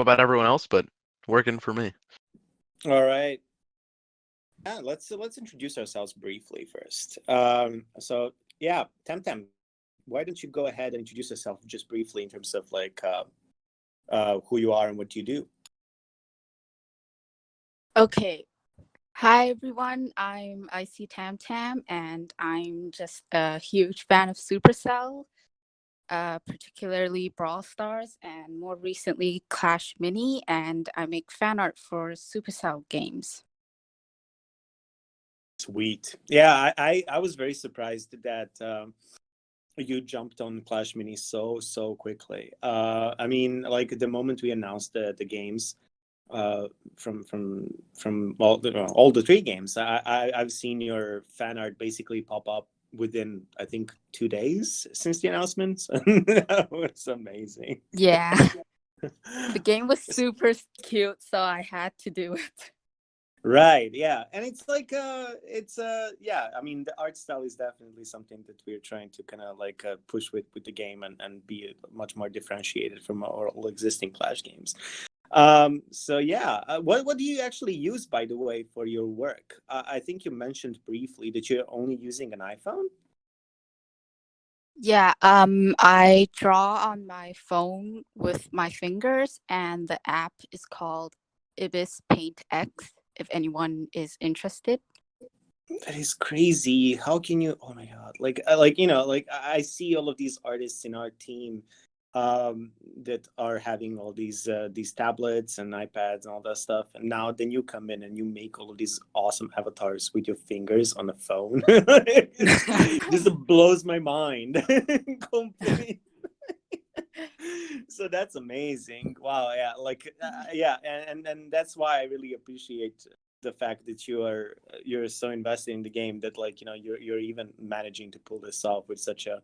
about everyone else, but working for me. All right. Yeah, let's introduce ourselves briefly first. So Temtem, why don't you go ahead and introduce yourself just briefly in terms of who you are and what you do? Okay. Hi everyone. I see Tam Tam, and I'm just a huge fan of Supercell, particularly Brawl Stars, and more recently Clash Mini. And I make fan art for Supercell games. Sweet. Yeah, I was very surprised that you jumped on Clash Mini so quickly. I mean, like the moment we announced the games, uh, from all the three games, I've seen your fan art basically pop up within I think 2 days since the announcement. That was amazing. Yeah, the game was super cute, so I had to do it. Right, yeah, and it's like yeah, I mean the art style is definitely something that we're trying to kind of push with the game and be much more differentiated from our all existing Clash games. So yeah, what do you actually use, by the way, for your work? I think you mentioned briefly that you're only using an iPhone. Yeah, I draw on my phone with my fingers, and the app is called Ibis Paint X, if anyone is interested. That is crazy. How can you? Oh my god! Like I see all of these artists in our team, that are having all these tablets and iPads and all that stuff, and now then you come in and you make all of these awesome avatars with your fingers on a phone. This blows my mind completely. So that's amazing. Wow, yeah, yeah, and that's why I really appreciate the fact that you're so invested in the game that you're even managing to pull this off with such a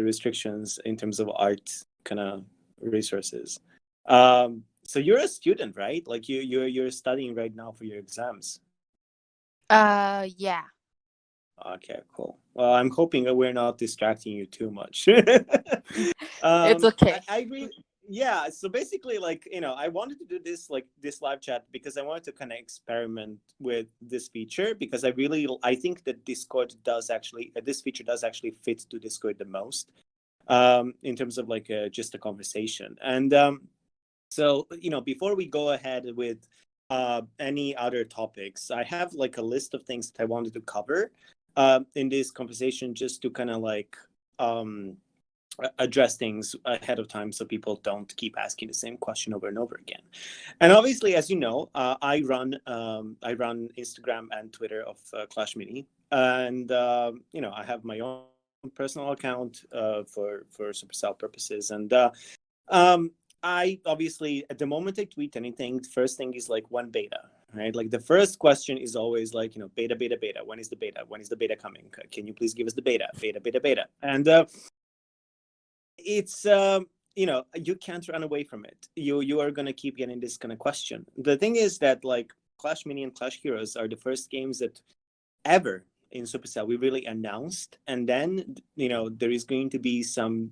restrictions in terms of art kind of resources. So you're a student, right? Like you're studying right now for your exams. Yeah. Okay, cool. Well, I'm hoping that we're not distracting you too much. It's okay. I agree. Yeah. So basically, I wanted to do this live chat because I wanted to kind of experiment with this feature because I think that Discord does actually this feature does actually fit to Discord the most, in terms of just a conversation. And so before we go ahead with any other topics, I have a list of things that I wanted to cover in this conversation, just to kind of um, address things ahead of time so people don't keep asking the same question over and over again. And obviously, as you know, I run Instagram and Twitter of Clash Mini, and I have my own personal account for Supercell purposes, and um, I obviously, at the moment I tweet anything, first thing is when beta, right? Like the first question is always beta, beta, beta. When is the beta? When is the beta coming? Can you please give us the beta, beta, beta, beta? And it's you can't run away from it. You are gonna keep getting this kind of question. The thing is that Clash Mini and Clash Heroes are the first games that ever in Supercell we really announced, and then there is going to be some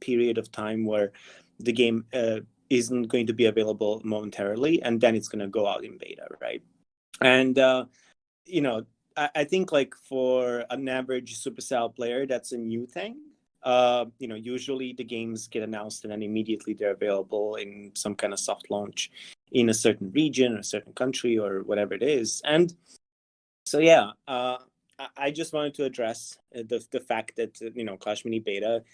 period of time where the game isn't going to be available momentarily, and then it's going to go out in beta, right? And you know I think for an average Supercell player that's a new thing. Usually the games get announced and then immediately they're available in some kind of soft launch in a certain region or a certain country or whatever it is. And so yeah, I just wanted to address the fact that Clash Mini Beta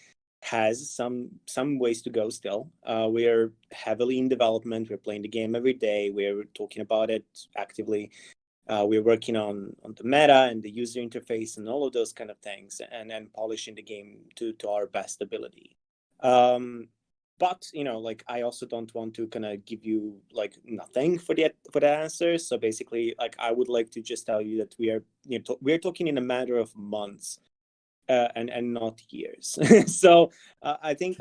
has some ways to go still. We're heavily in development. We're playing the game every day. We're talking about it actively. We're working on the meta and the user interface and all of those kind of things, and then polishing the game to our best ability. But I also don't want to kind of give you nothing for the answer. So basically, I would like to just tell you that we're talking in a matter of months, and not years. So I think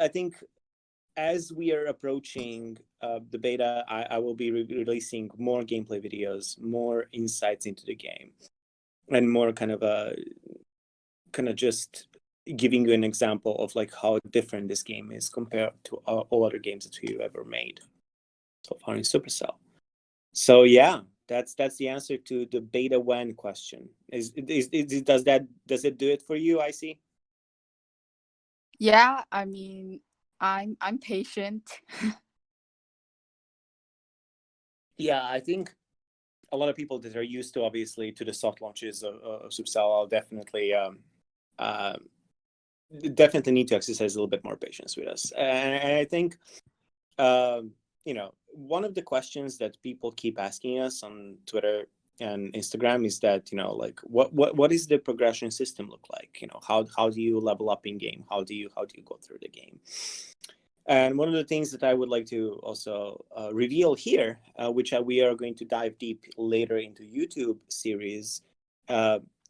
as we are approaching the beta, I will be releasing more gameplay videos, more insights into the game, and more kind of just giving you an example of like how different this game is compared to all other games that we've ever made so far in Supercell. So yeah, that's the answer to the beta when question. Does it do it for you? I see. Yeah, I mean, I'm patient. Yeah, I think a lot of people that are used to obviously to the soft launches of Supercell are uh, definitely need to exercise a little bit more patience with us. And I think one of the questions that people keep asking us on Twitter and Instagram is that like what is the progression system look like? How do you level up in game? How do you go through the game? And one of the things that I would like to also reveal here, which we are going to dive deep later into YouTube series,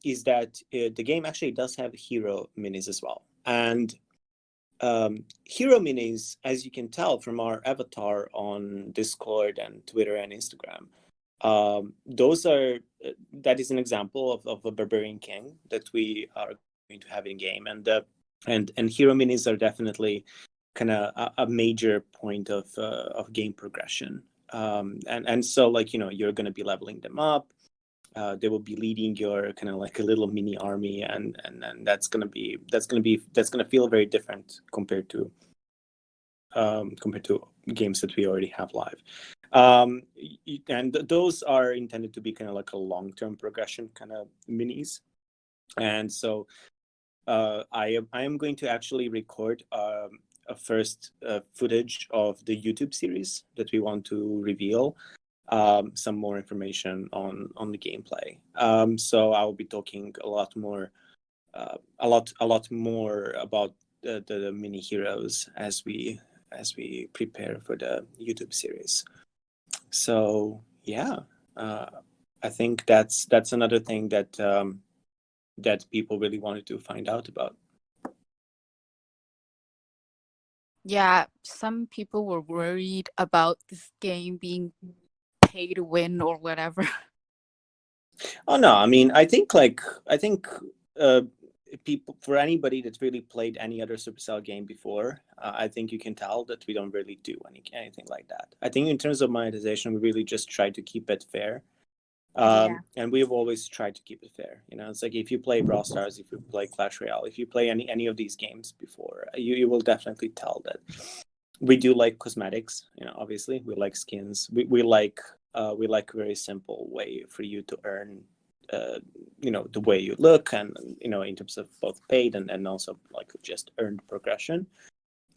is that the game actually does have hero minis as well. And hero minis, as you can tell from our avatar on Discord and Twitter and Instagram, that is an example of a barbarian king that we are going to have in game, and hero minis are definitely kind of a major point of game progression. And so like you're going to be leveling them up. They will be leading your kind of like a little mini army, and that's gonna feel very different compared to games that we already have live. And those are intended to be kind of like a long-term progression kind of minis. And so I am going to actually record a first footage of the YouTube series that we want to reveal some more information on the gameplay. So I will be talking a lot more about the mini heroes as we prepare for the YouTube series. So yeah, I think that's another thing that that people really wanted to find out about. Yeah, some people were worried about this game being pay to win or whatever. Oh no, I mean, I think people, for anybody that's really played any other Supercell game before, I think you can tell that we don't really do anything like that. I think in terms of monetization, we really just try to keep it fair. Yeah. And we've always tried to keep it fair. It's like if you play Brawl Stars, if you play Clash Royale, if you play any of these games before, you will definitely tell that we do like cosmetics. Obviously we like skins. We like a very simple way for you to earn the way you look, and in terms of both paid and also like just earned progression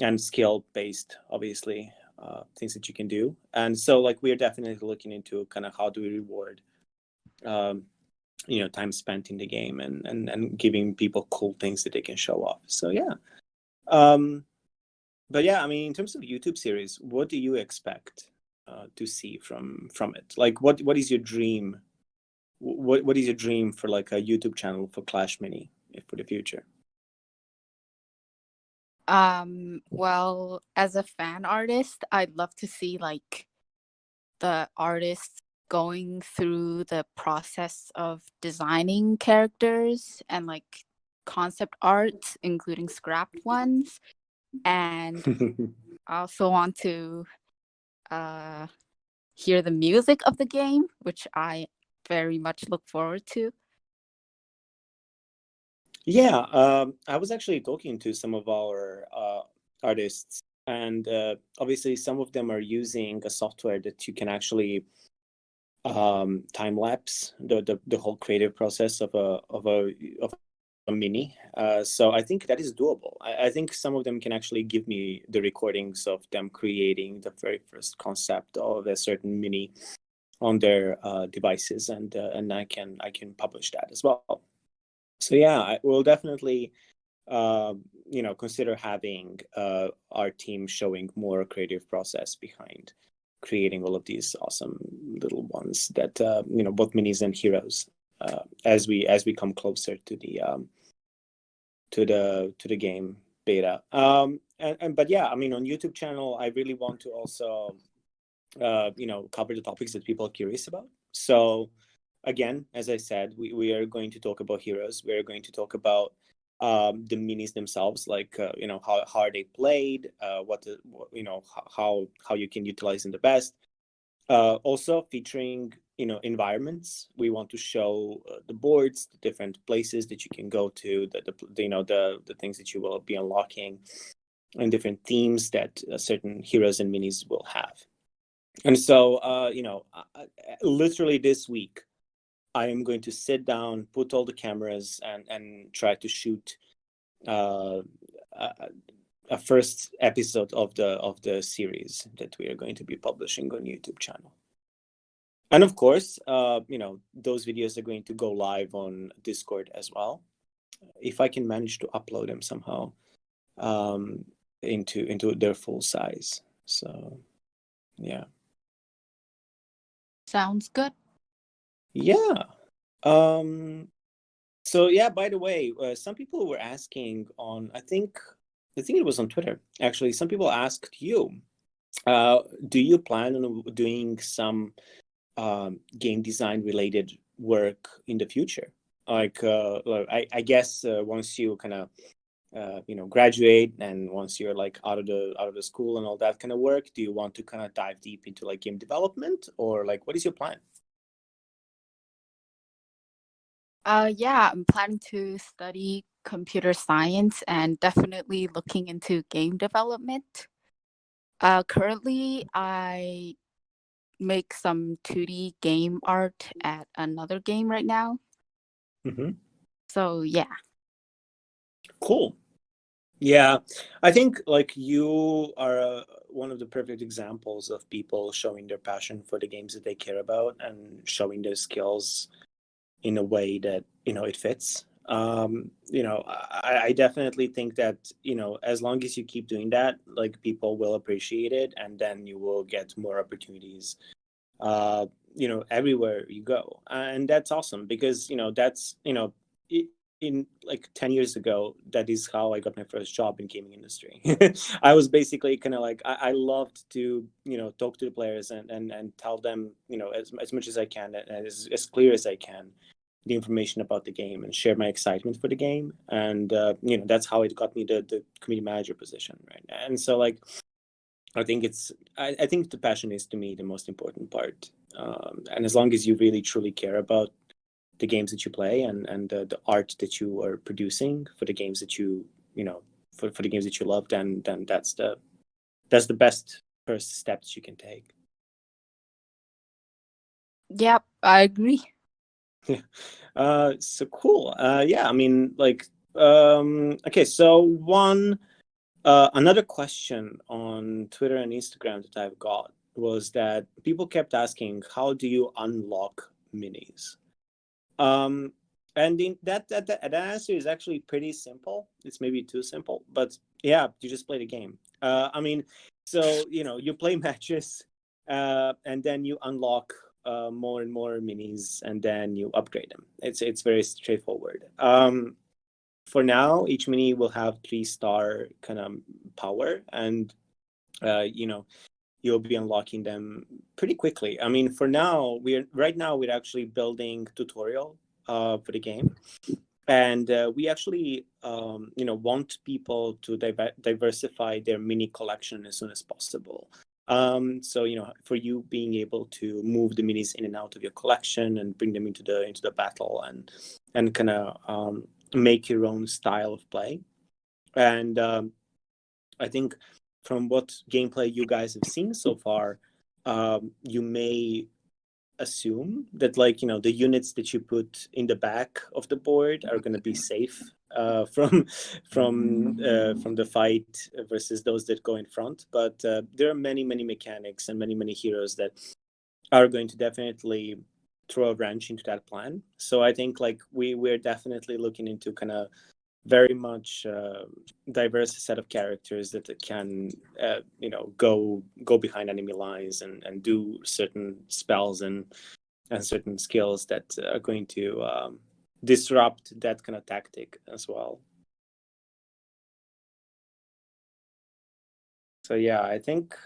and skill based, obviously, things that you can do. And so like we're definitely looking into kind of how do we reward time spent in the game, and giving people cool things that they can show off. So yeah. But yeah, I mean, in terms of YouTube series, what do you expect to see from it? Like, what is your dream? What is your dream for like a YouTube channel for Clash Mini for the future? Well, as a fan artist, I'd love to see like the artists going through the process of designing characters and like concept art, including scrapped ones. And I also want to hear the music of the game, which I very much look forward to. Yeah, I was actually talking to some of our artists, and obviously some of them are using a software that you can actually time lapse the whole creative process of a mini. So I think that is doable. I think some of them can actually give me the recordings of them creating the very first concept of a certain mini on their devices, and I can publish that as well. So yeah, I will definitely consider having our team showing more creative process behind creating all of these awesome little ones that both minis and heroes as we come closer to the game beta. But yeah, I mean, on YouTube channel, I really want to also cover the topics that people are curious about. So again, as I said, we are going to talk about heroes. We are going to talk about the minis themselves, like how are they played, how you can utilize them the best. Also featuring environments. We want to show the boards, the different places that you can go to, the things that you will be unlocking, and different themes that certain heroes and minis will have. And so literally this week I am going to sit down, put all the cameras, and try to shoot a, a first episode of the series that we are going to be publishing on YouTube channel. And of course, those videos are going to go live on Discord as well, if I can manage to upload them somehow into their full size. So, yeah. Sounds good. Yeah. So yeah. By the way, some people were asking on. I think it was on Twitter. Actually, some people asked you, do you plan on doing some game design related work in the future? Like, I guess once you kind of graduate, and once you're like out of the school and all that kind of work, do you want to kind of dive deep into like game development, or like what is your plan? Yeah, I'm planning to study computer science and definitely looking into game development. Currently, I make some 2D game art at another game right now. Mm-hmm. So yeah. Cool. Yeah, I think like you are one of the perfect examples of people showing their passion for the games that they care about and showing their skills in a way that it fits. I definitely think that as long as you keep doing that, like people will appreciate it, and then you will get more opportunities everywhere you go. And that's awesome, because that's in like 10 years ago, that is how I got my first job in gaming industry. I was basically kind of like, I loved to talk to the players and tell them as much as I can, and as clear as I can, the information about the game, and share my excitement for the game. And that's how it got me the community manager position, right? And so like I think I think the passion is, to me, the most important part. And as long as you really truly care about the games that you play, and the art that you are producing for the games that for the games that you love, then that's the best first step that you can take. Yep, I agree. So cool. Yeah, I mean, like, okay, so another question on Twitter and Instagram that I've got was that people kept asking, how do you unlock minis? And that answer is actually pretty simple. It's maybe too simple, but yeah, you just play the game. I mean, so you play matches, and then you unlock more and more minis, and then you upgrade them. It's very straightforward. For now, each mini will have 3-star kind of power, and you'll be unlocking them pretty quickly. I mean, for now, we're actually building tutorial for the game, and we actually want people to diversify their mini collection as soon as possible. So for you being able to move the minis in and out of your collection and bring them into the battle, and kind of make your own style of play. And I think from what gameplay you guys have seen so far, you may assume that like the units that you put in the back of the board are going to be safe from the fight versus those that go in front. But there are many mechanics and many heroes that are going to definitely throw a wrench into that plan. So I think like we're definitely looking into kind of very much diverse set of characters that can go behind enemy lines, and do certain spells and certain skills that are going to disrupt that kind of tactic as well. So yeah, I think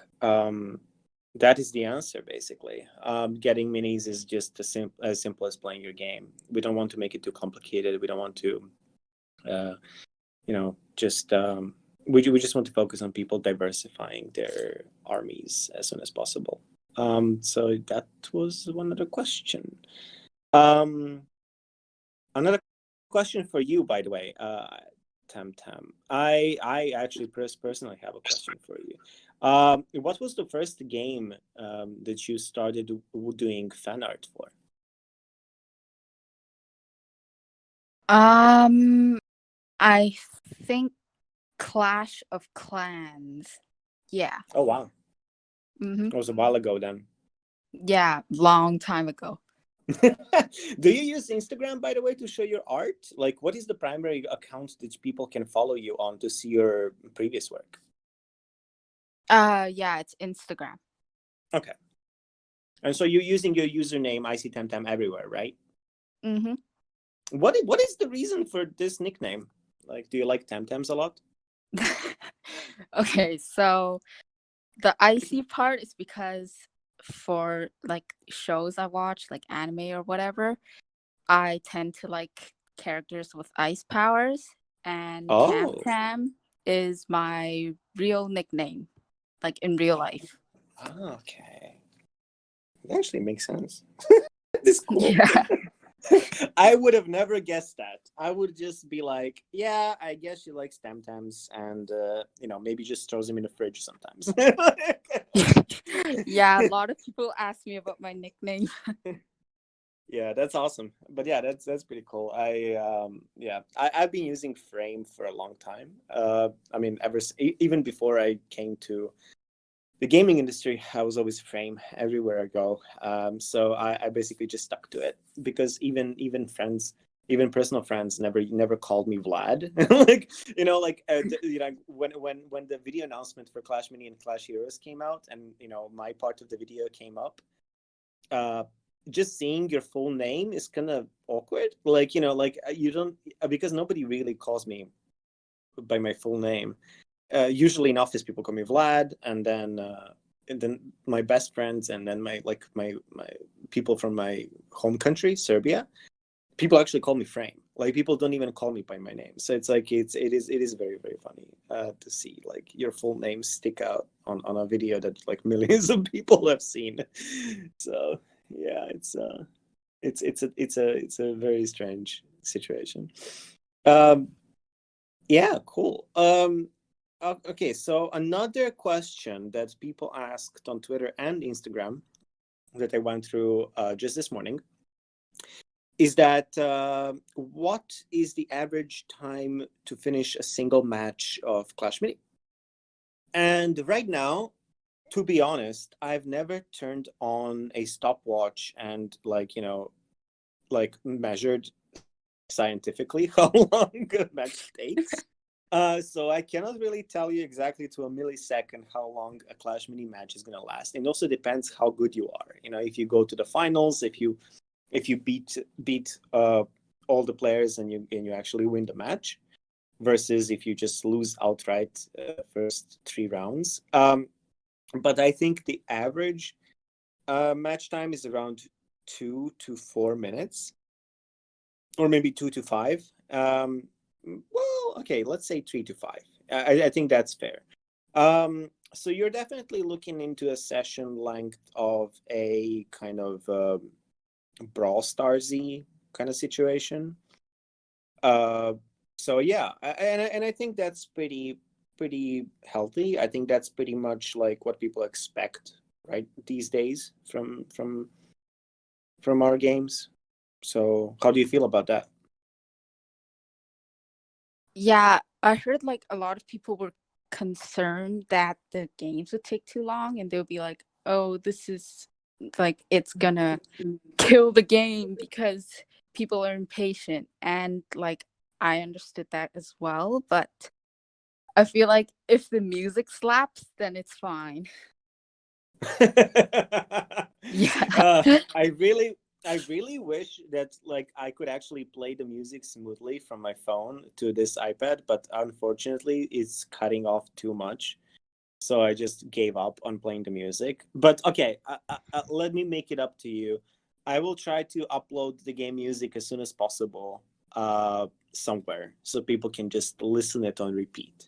that is the answer basically. Getting minis is just as simple as playing your game. We don't want to make it too complicated. We don't want to uh, just we just want to focus on people diversifying their armies as soon as possible. So that was one other question. Um, Another question for you, by the way, Tam Tam. I actually personally have a question for you. What was the first game that you started doing fan art for? I think Clash of Clans. Yeah. Oh wow, Mm-hmm. it was a while ago then. Yeah, long time ago. Do you use Instagram, by the way, to show your art? Like, what is the primary account that people can follow you on to see your previous work? Yeah, it's Instagram. Okay. And so you're using your username ICTamtam everywhere, right? Mm-hmm. What is the reason for this nickname? Like, do you like Tamtams a lot? Okay, so the icy part is because for like shows I watch, like anime or whatever, I tend to like characters with ice powers, and Tam Oh, Tam is my real nickname, like in real life. okay. It actually makes sense. This is cool. Yeah. I would have never guessed that. I would just be like, yeah, I guess she likes Tamtams and, maybe just throws them in the fridge sometimes. Yeah, a lot of people ask me about my nickname. Yeah, that's awesome. But yeah, that's pretty cool. I've been using Frame for a long time. I mean, even before I came to the gaming industry, I was always Frame everywhere I go. So I basically just stuck to it because even friends, even personal friends, never called me Vlad. When the video announcement for Clash Mini and Clash Heroes came out, and my part of the video came up. Just seeing your full name is kind of awkward. You don't, because nobody really calls me by my full name. Usually in office people call me Vlad, and then my best friends, and then my people from my home country, Serbia. People actually call me Frame. Like, people don't even call me by my name. So it's like it is very, very funny to see like your full name stick out on a video that like millions of people have seen. So yeah, it's a very strange situation. Yeah, cool. Okay, so another question that people asked on Twitter and Instagram that I went through just this morning is that what is the average time to finish a single match of Clash Mini? And right now, to be honest, I've never turned on a stopwatch and measured scientifically how long a match takes. So I cannot really tell you exactly to a millisecond how long a Clash Mini match is gonna last. And also depends how good you are. If you go to the finals, if you beat all the players and you actually win the match, versus if you just lose outright first 3 rounds. But I think the average match time is around 2 to 4 minutes, or maybe 2 to 5. Well, okay, let's say 3 to 5. I think that's fair. So you're definitely looking into a session length of a kind of Brawl Starsy kind of situation. So yeah, and I think that's pretty healthy. I think that's pretty much like what people expect, right, these days from our games. So how do you feel about that? Yeah, I heard like a lot of people were concerned that the games would take too long, and they'll be like, "Oh, this is like it's gonna kill the game because people are impatient." And like I understood that as well, but I feel like if the music slaps, then it's fine. Yeah. I really wish that like I could actually play the music smoothly from my phone to this iPad, but unfortunately it's cutting off too much. So I just gave up on playing the music. But okay, let me make it up to you. I will try to upload the game music as soon as possible somewhere so people can just listen it on repeat.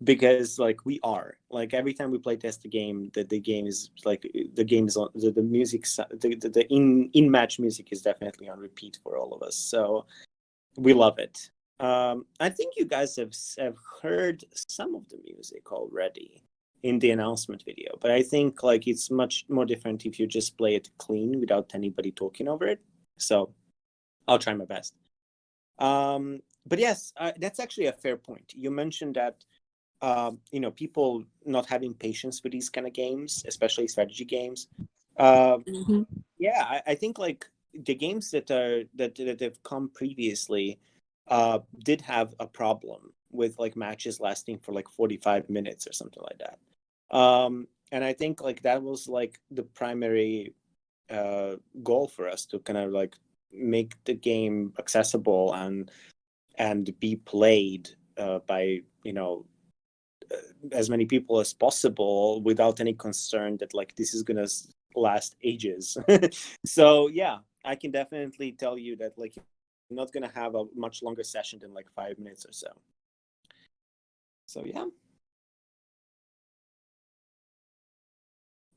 Because like we are like every time we play test the game, the game is like the game is on the music, the in match music is definitely on repeat for all of us. So we love it. I think you guys have heard some of the music already in the announcement video, but I think like it's much more different if you just play it clean without anybody talking over it. So I'll try my best. But yes, that's actually a fair point. You mentioned that people not having patience with these kind of games, especially strategy games. Mhm. Yeah, I think like the games that have come previously did have a problem with like matches lasting for like 45 minutes or something like that. And I think like that was like the primary goal for us to kind of like make the game accessible and be played by as many people as possible without any concern that like this is gonna last ages. So yeah, I can definitely tell you that like you're not gonna have a much longer session than like 5 minutes or so. So yeah.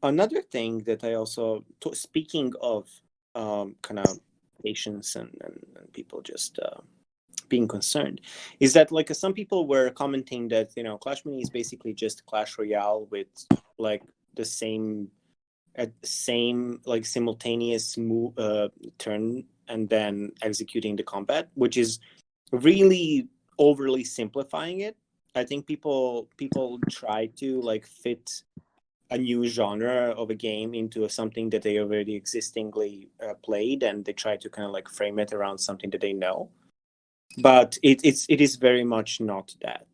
Another thing that I also speaking of kind of patience and people just being concerned is that like some people were commenting that Clash Mini is basically just Clash Royale with like the same like simultaneous move turn and then executing the combat, which is really overly simplifying it. I think people try to like fit a new genre of a game into something that they already existingly played, and they try to kind of like frame it around something that they know, but it is very much not that.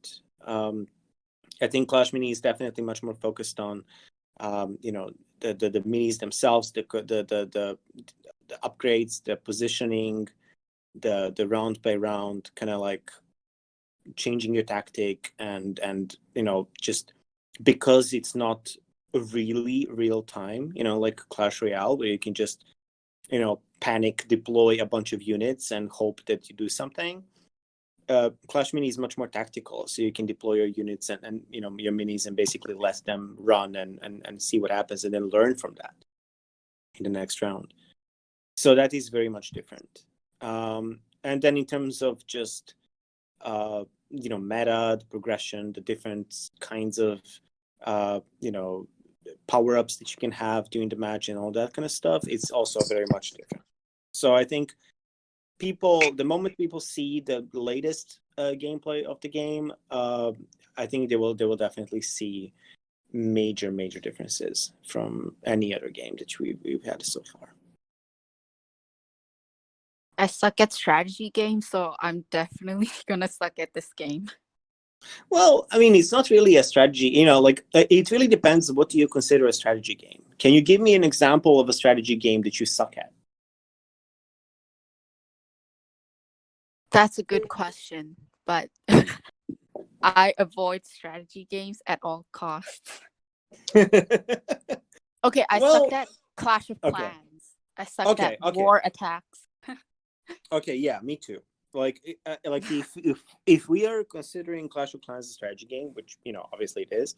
I think Clash Mini is definitely much more focused on the minis themselves, the upgrades, the positioning, the round by round kind of like changing your tactic, and just because it's not really real time, like Clash Royale where you can just panic deploy a bunch of units and hope that you do something. Clash Mini is much more tactical, so you can deploy your units and your minis and basically let them run and see what happens and then learn from that in the next round. So that is very much different. And then in terms of just meta, the progression, the different kinds of power-ups that you can have during the match and all that kind of stuff, it's also very much different. So I think the moment people see the latest gameplay of the game, I think they will definitely see major differences from any other game that we've had so far. I suck at strategy games, so I'm definitely gonna suck at this game. Well, I mean, it's not really a strategy, like it really depends what do you consider a strategy game. Can you give me an example of a strategy game that you suck at? That's a good question, but I avoid strategy games at all costs. Okay, I Well, sucked at Clash of okay. Clans. I sucked at War Attacks. Okay, yeah, me too. Like if we are considering Clash of Clans a strategy game, which obviously it is,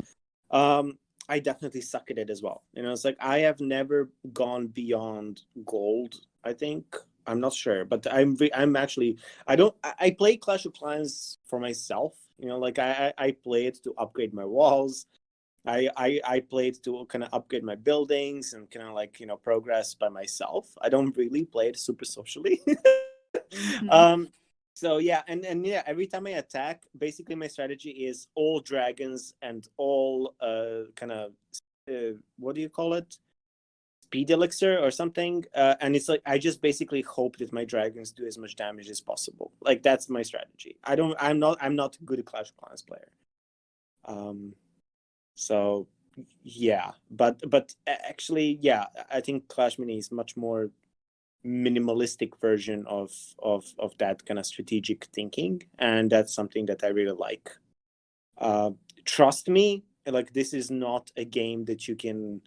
I definitely suck at it as well. It's like I have never gone beyond gold. I think I'm not sure, but I'm actually I play Clash of Clans for myself. Like I play it to upgrade my walls. I played to kind of upgrade my buildings and kind of like progress by myself. I don't really play it super socially. Mm-hmm. So yeah, and yeah, every time I attack, basically my strategy is all dragons and all kind of what do you call it, speed elixir or something, and it's like I just basically hope that my dragons do as much damage as possible. Like that's my strategy. I'm not good at Clash of Clans player. So yeah, but actually, yeah, I think Clash Mini is much more minimalistic version of that kind of strategic thinking, and that's something that I really like. Trust me, like this is not a game that you can,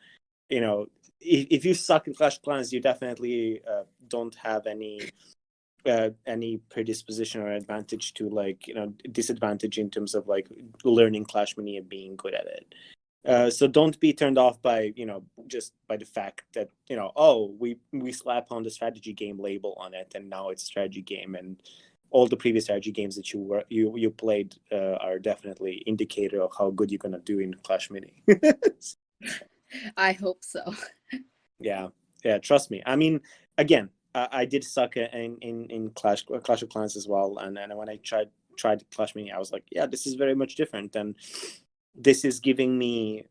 if you suck in Clash of Clans, you definitely don't have any any predisposition or advantage to like disadvantage in terms of like learning Clash Mini and being good at it. So don't be turned off by just by the fact that oh, we slap on the strategy game label on it and now it's a strategy game, and all the previous strategy games that you played are definitely indicator of how good you're gonna do in Clash Mini. I hope so. Yeah, trust me. I mean, again, I did suck in Clash of Clans as well, and when I tried Clash Mini, I was like, yeah, this is very much different, and this is giving me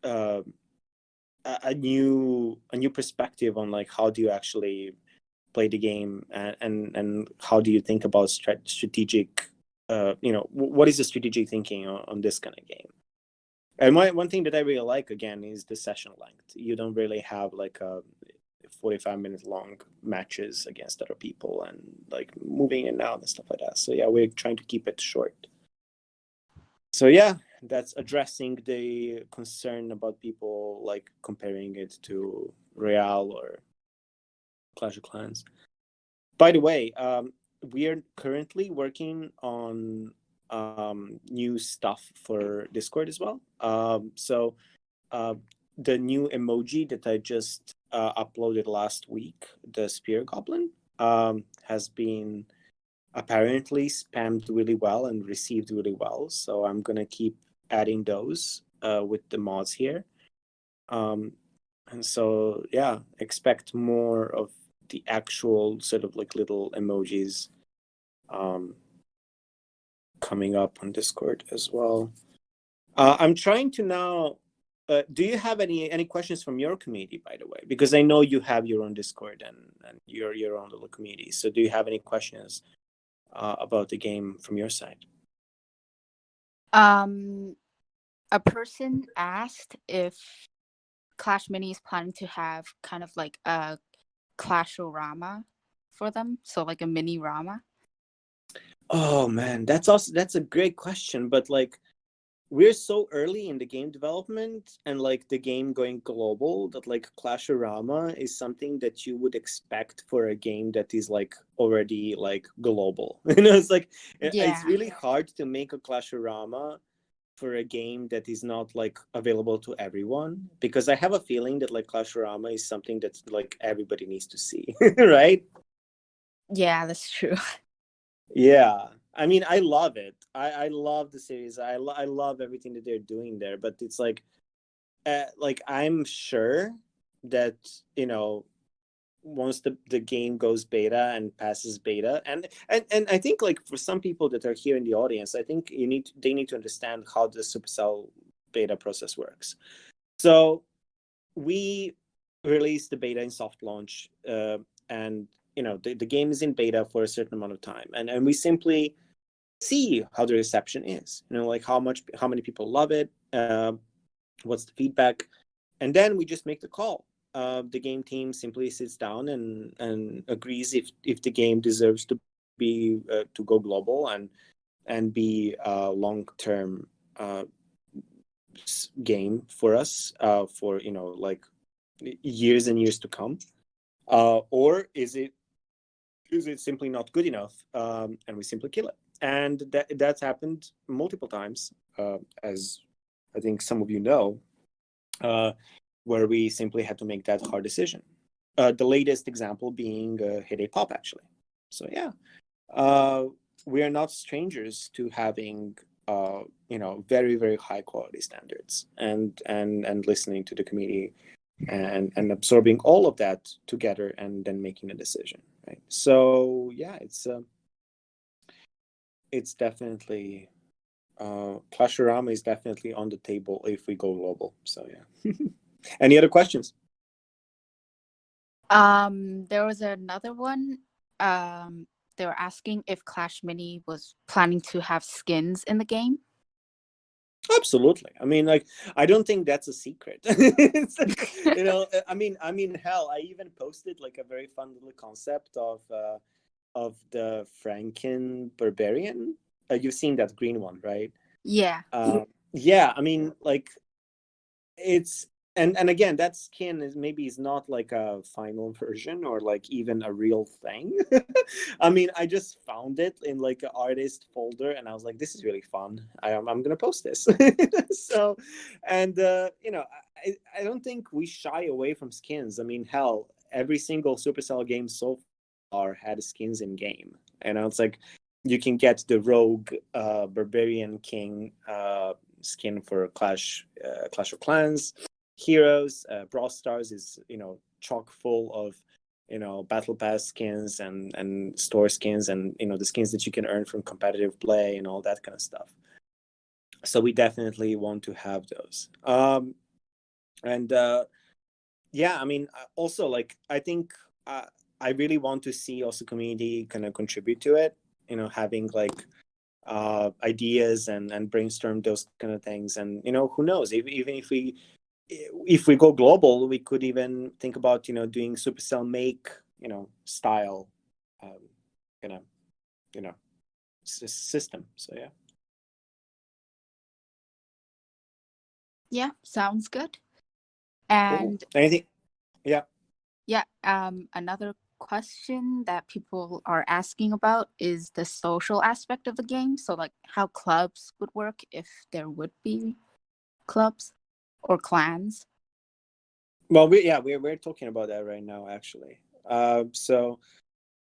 uh, a new perspective on like how do you actually play the game, and how do you think about strategic what is the strategic thinking on this kind of game. And one thing that I really like again is the session length. You don't really have like a 45-minute long matches against other people and like moving in and out and stuff like that. So yeah, we're trying to keep it short. So yeah, that's addressing the concern about people like comparing it to Real or Clash of Clans. By the way, we are currently working on new stuff for Discord as well. So the new emoji that I just uploaded last week, the Spear Goblin, has been apparently spammed really well and received really well. So I'm gonna keep adding those with the mods here. And so yeah, expect more of the actual sort of like little emojis coming up on Discord as well. I'm trying to now. Do you have any questions from your community, by the way? Because I know you have your own Discord and your own little community. So do you have any questions about the game from your side? A person asked if Clash Mini is planning to have kind of like a Clash-orama for them, so like a mini Rama. Oh man, that's a great question, but like we're so early in the game development and like the game going global that like Clash-orama is something that you would expect for a game that is like already like global. It's like it's Yeah. really hard to make a Clash-orama for a game that is not like available to everyone, because I have a feeling that like Clash-orama is something that like everybody needs to see. Right? Yeah, that's true. Yeah, I mean, I love it. I love the series. I love everything that they're doing there. But it's like I'm sure that once the game goes beta and passes beta, and I think like for some people that are here in the audience, I think they need to understand how the Supercell beta process works. So we released the beta in soft launch, and the game is in beta for a certain amount of time, and we simply see how the reception is, like how many people love it, what's the feedback, and then we just make the call. The game team simply sits down and agrees if the game deserves to be to go global and be a long-term game for us, for like years and years to come, or is it simply not good enough, and we simply kill it. And that's happened multiple times, as I think some of you know, where we simply had to make that hard decision. The latest example being Hit A Pop, actually. So yeah, we are not strangers to having very, very high quality standards, and listening to the community and absorbing all of that together and then making a decision, right? So yeah, it's definitely Clash-orama is definitely on the table if we go global. So yeah. Any other questions? There was another one. They were asking if Clash Mini was planning to have skins in the game. Absolutely. I mean, like, I don't think that's a secret. It's, I mean, hell, I even posted like a very fun little concept of the Franken Barbarian. You've seen that green one, right? Yeah. Yeah. I mean, like, it's and again, that skin is not like a final version or like even a real thing. I mean, I just found it in like an artist folder, and I was like, this is really fun. I'm gonna post this. So, and I don't think we shy away from skins. I mean, hell, every single Supercell game so far had skins in game. It's like you can get the rogue barbarian king skin for Clash of Clans. Heroes. Brawl Stars is chock full of battle pass skins and store skins, and the skins that you can earn from competitive play and all that kind of stuff. So we definitely want to have those. And yeah, I mean, also, like, I think I really want to see also community kind of contribute to it. Having like ideas and brainstorm those kind of things, and who knows, even if we go global, we could even think about doing Supercell make style kind of system. So yeah. Yeah, sounds good. Cool. And Anything? Yeah. yeah, another question that people are asking about is the social aspect of the game. So like how clubs would work, if there would be clubs or clans. Well, we're talking about that right now, actually. So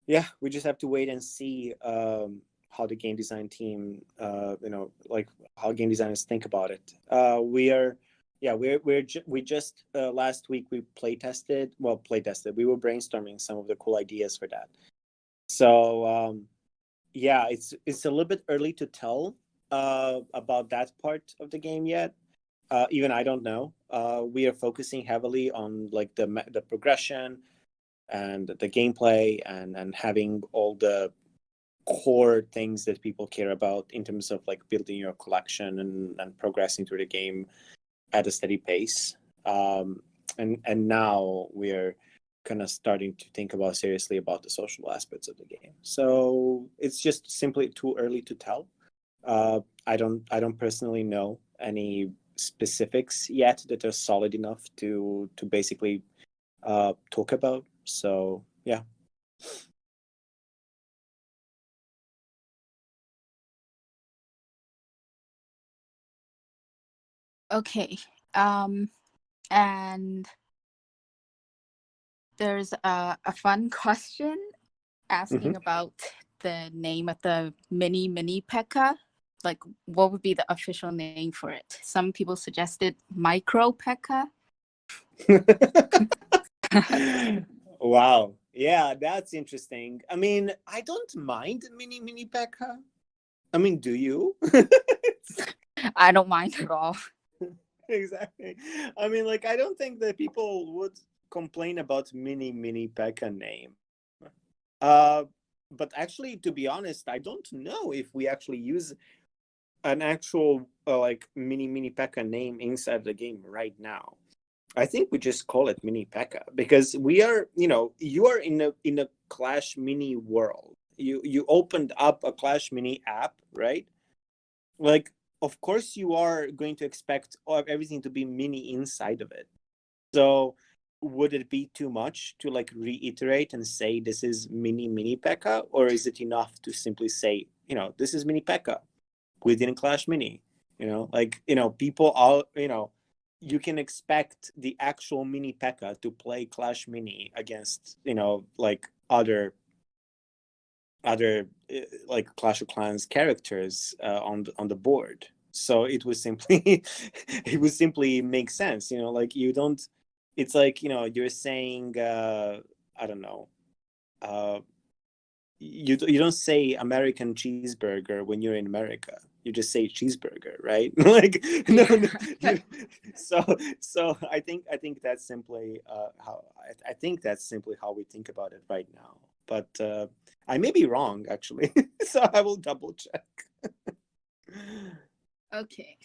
yeah, we just have to wait and see how the game design team, like how game designers think about it. We just last week we play tested. We were brainstorming some of the cool ideas for that. So yeah, it's a little bit early to tell about that part of the game yet. Even I don't know. We are focusing heavily on like the progression and the gameplay and having all the core things that people care about in terms of like building your collection and progressing through the game at a steady pace. And now we're kind of starting to think about seriously about the social aspects of the game. So it's just simply too early to tell. I don't personally know any specifics yet that are solid enough to basically talk about. So yeah. Okay. And there's a fun question asking about the name of the mini P.E.K.K.A. Like, what would be the official name for it? Some people suggested micro P.E.K.K.A. Wow. Yeah, that's interesting. I mean, I don't mind mini P.E.K.K.A. I mean, do you? I don't mind at all. Exactly. I mean, like, I don't think that people would complain about mini P.E.K.K.A. name. But actually, to be honest, I don't know if we actually use an actual like mini P.E.K.K.A. name inside the game right now. I think we just call it mini P.E.K.K.A. because we are, you are in a Clash Mini world. You opened up a Clash Mini app, right? Like, of course, you are going to expect everything to be mini inside of it. So, would it be too much to like reiterate and say this is mini P.E.K.K.A., or is it enough to simply say, this is mini P.E.K.K.A. within Clash Mini? People are, you can expect the actual mini P.E.K.K.A. to play Clash Mini against, like other like Clash of Clans characters on the board. So it would simply make sense. Like you don't. It's like you're saying I don't know. You don't say American cheeseburger when you're in America. You just say cheeseburger, right? Like no. So I think that's simply how I think that's simply how we think about it right now. But I may be wrong actually, so I will double check. Okay.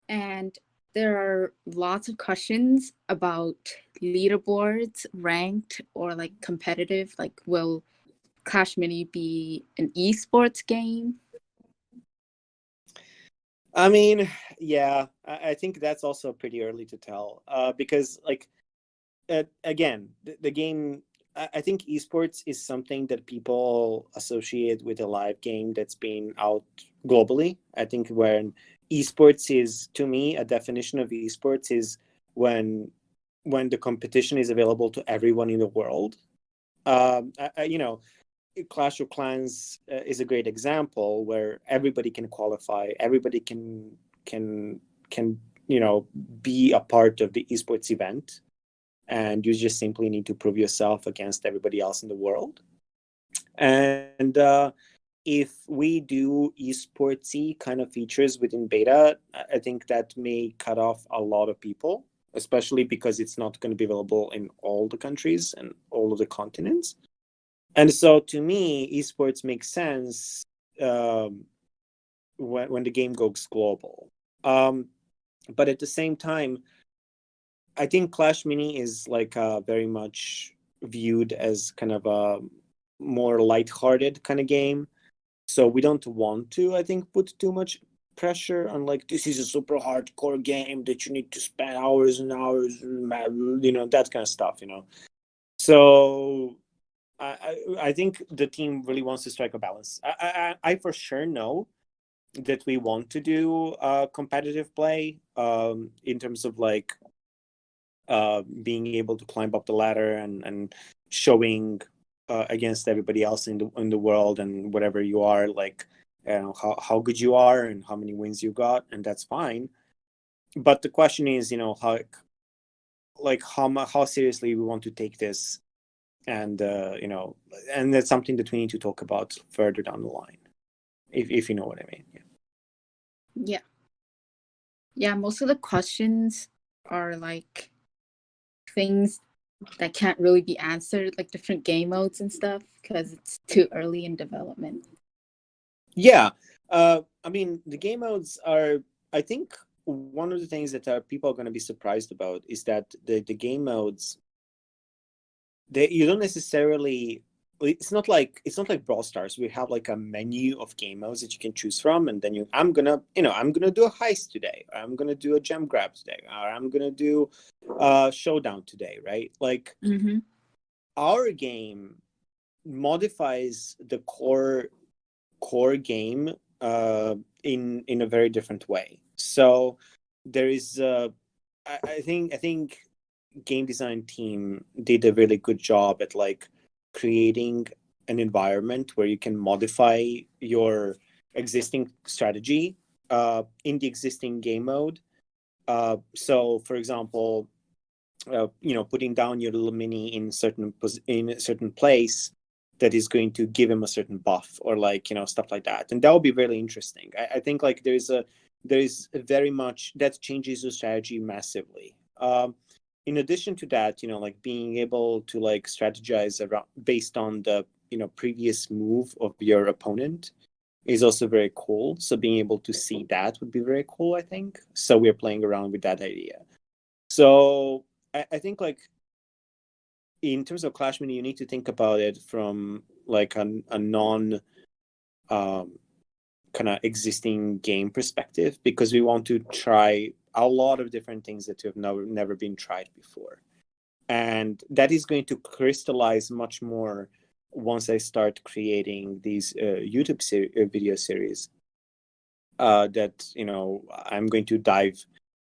And there are lots of questions about leaderboards, ranked, or like competitive. Like, will Clash Mini be an esports game? I mean, yeah, I think that's also pretty early to tell. Because like again, the game. I think esports is something that people associate with a live game that's been out globally. I think when esports is, to me, a definition of esports is when when the competition is available to everyone in the world. You know, Clash of Clans is a great example where everybody can qualify, everybody can be a part of the esports event, and you just simply need to prove yourself against everybody else in the world. And if we do esportsy kind of features within beta, I think that may cut off a lot of people, especially because it's not going to be available in all the countries and all of the continents. And so to me, esports makes sense when the game goes global. But at the same time, I think Clash Mini is like very much viewed as kind of a more lighthearted kind of game. So we don't want to, I think, put too much pressure on like this is a super hardcore game that you need to spend hours and hours, that kind of stuff. So I think the team really wants to strike a balance. I for sure know that we want to do competitive play in terms of like being able to climb up the ladder and showing against everybody else in the world and whatever you are, like how good you are and how many wins you got, and that's fine. But the question is, how seriously we want to take this, and and that's something that we need to talk about further down the line, if you know what I mean. Yeah. Yeah. Yeah, most of the questions are like things that can't really be answered, like different game modes and stuff, because it's too early in development. Yeah. I mean, the game modes are, I think, one of the things that people are going to be surprised about is that the game modes, you don't necessarily. It's not like Brawl Stars. We have like a menu of game modes that you can choose from, and then I'm gonna do a heist today, or I'm gonna do a gem grab today, or I'm gonna do showdown today, right? Like Mm-hmm. our game modifies the core game in a very different way. So there is I think game design team did a really good job at like creating an environment where you can modify your existing strategy in the existing game mode. So for example, putting down your little mini in a certain place that is going to give him a certain buff, or like stuff like that, and that would be really interesting. I think like there is very much that changes the strategy massively. In addition to that, like being able to like strategize around based on the previous move of your opponent is also very cool. So being able to see that would be very cool, I think. So we're playing around with that idea. So I think like in terms of Clash Mini, you need to think about it from like a non kind of existing game perspective, because we want to try a lot of different things that have never been tried before, and that is going to crystallize much more once I start creating these YouTube video series that I'm going to dive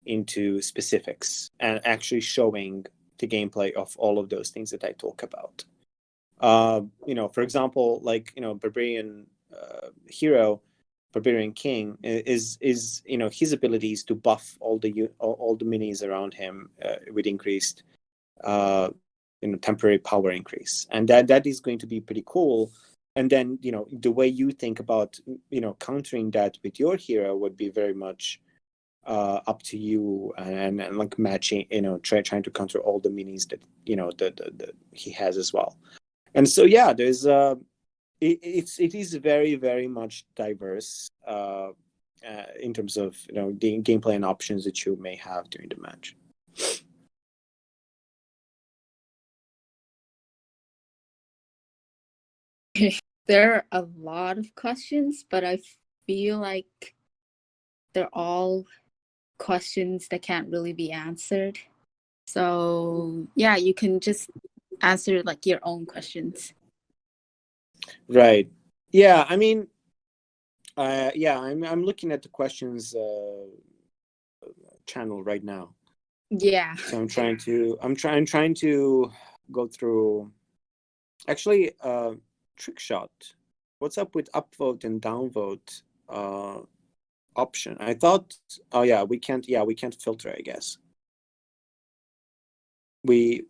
into specifics and actually showing the gameplay of all of those things that I talk about. For example, like Barbarian hero, Barbarian King is his ability is to buff all the minis around him with increased temporary power increase, and that is going to be pretty cool. And then the way you think about countering that with your hero would be very much up to you, and like matching, trying to counter all the minis that the he has as well. And so yeah, there's it is very very much diverse in terms of the gameplay and options that you may have during the match. There are a lot of questions, but I feel like they're all questions that can't really be answered. So yeah, you can just answer like your own questions. Right. Yeah. I mean, yeah. I'm looking at the questions channel right now. Yeah. So I'm trying to go through. Actually, trick shot. What's up with upvote and downvote option? I thought. Oh yeah, we can't. Yeah, we can't filter. I guess we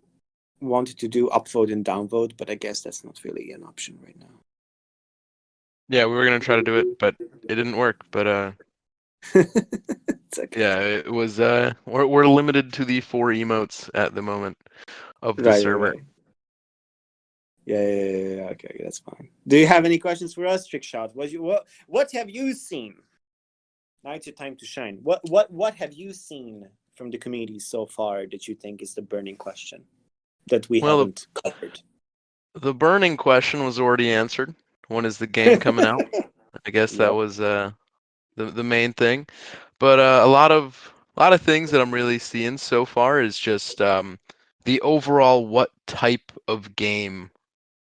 wanted to do upvote and downvote, but I guess that's not really an option right now. Yeah, we were gonna try to do it, but it didn't work. But It's okay. yeah, it was we're limited to the 4 emotes at the moment of the Right, server. right. Yeah. Okay, that's fine. Do you have any questions for us, Trickshot? What have you seen? Now it's your time to shine. What have you seen from the community so far that you think is the burning question that we Well, haven't covered? the burning question was already answered. When is the game coming out? I guess that Yep. was the main thing. But a lot of things that I'm really seeing so far is just the overall what type of game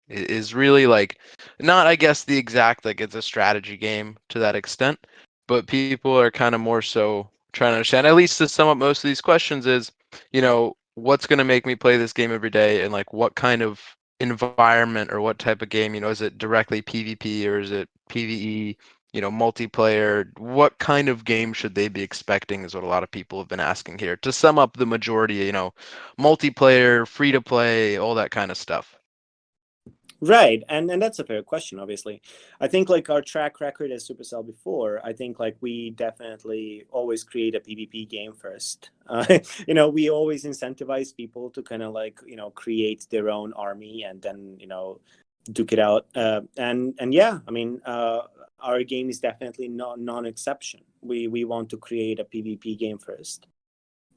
is really like not I guess the exact like it's a strategy game to that extent, but people are kind of more so trying to understand, at least to sum up most of these questions is, what's going to make me play this game every day and like what kind of environment or what type of game, is it directly PvP or is it PvE, multiplayer, what kind of game should they be expecting is what a lot of people have been asking here. To sum up the majority, multiplayer, free to play, all that kind of stuff. Right, and that's a fair question. Obviously, I think like our track record as Supercell before, I think like we definitely always create a PvP game first. We always incentivize people to kind of like create their own army and then duke it out. And yeah, I mean, our game is definitely not non-exception. We want to create a PvP game first,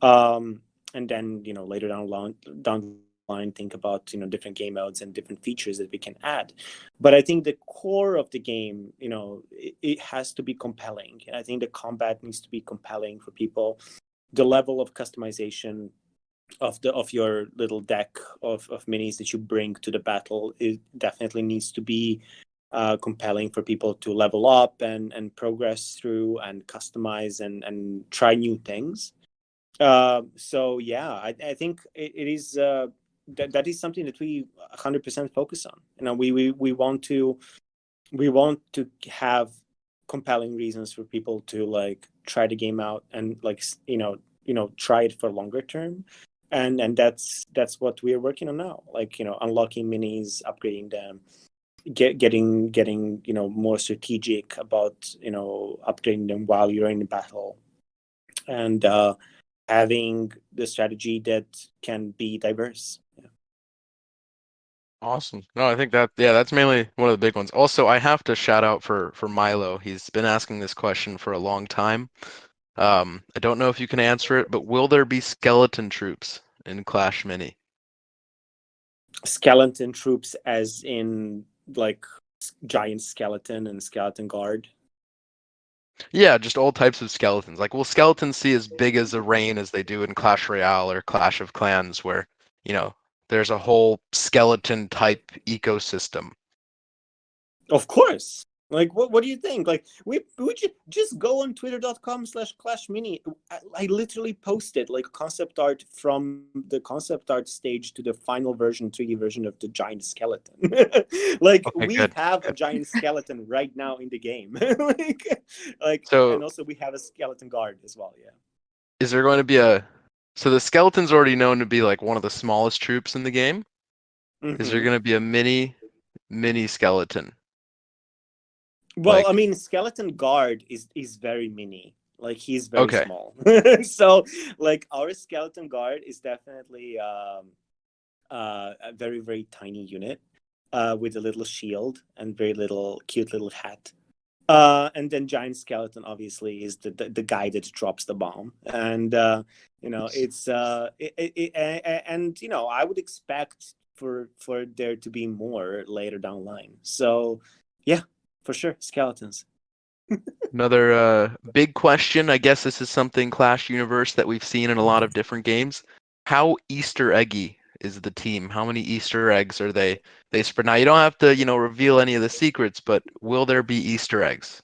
and then later down the line think about different game modes and different features that we can add. But I think the core of the game, it has to be compelling. I think the combat needs to be compelling for people. The level of customization of your little deck of minis that you bring to the battle, it definitely needs to be compelling for people to level up and progress through and customize and try new things. So yeah, I think it is that is something that we 100% focus on. We want to have compelling reasons for people to like try the game out and like try it for longer term, and that's what we are working on now. Like unlocking minis, upgrading them, getting more strategic about upgrading them while you're in battle, and having the strategy that can be diverse. Yeah. Awesome. No, I think that's mainly one of the big ones. Also, I have to shout out for Milo. He's been asking this question for a long time. I don't know if you can answer it, but will there be skeleton troops in Clash Mini? Skeleton troops, as in like giant skeleton and skeleton guard. Yeah, just all types of skeletons. Like, will skeletons see as big as a rain as they do in Clash Royale or Clash of Clans, where, you know, there's a whole skeleton type ecosystem? Of course. Like what do you think? Like we just go on twitter.com/clashmini. I literally posted like concept art from the concept art stage to the final version, 3D version of the giant skeleton. Like Okay, we good. have a Good. giant skeleton right now in the game. So, And also we have a skeleton guard as well, yeah. is there going to be so the skeleton's already known to be like one of the smallest troops in the game. Is there Hmm. going to be a mini skeleton? Well, I Like, mean, skeleton guard is very mini. Like he's very okay, small. So like our skeleton guard is definitely a very very tiny unit with a little shield and very little cute little hat. And then giant skeleton obviously is the guy that drops the bomb, and it's and I would expect for there to be more later down the line. So yeah, for sure, skeletons. Another big question. I guess this is something Clash Universe that we've seen in a lot of different games. How Easter eggy is the team? How many Easter eggs are they spread? Now you don't have to, reveal any of the secrets, but will there be Easter eggs?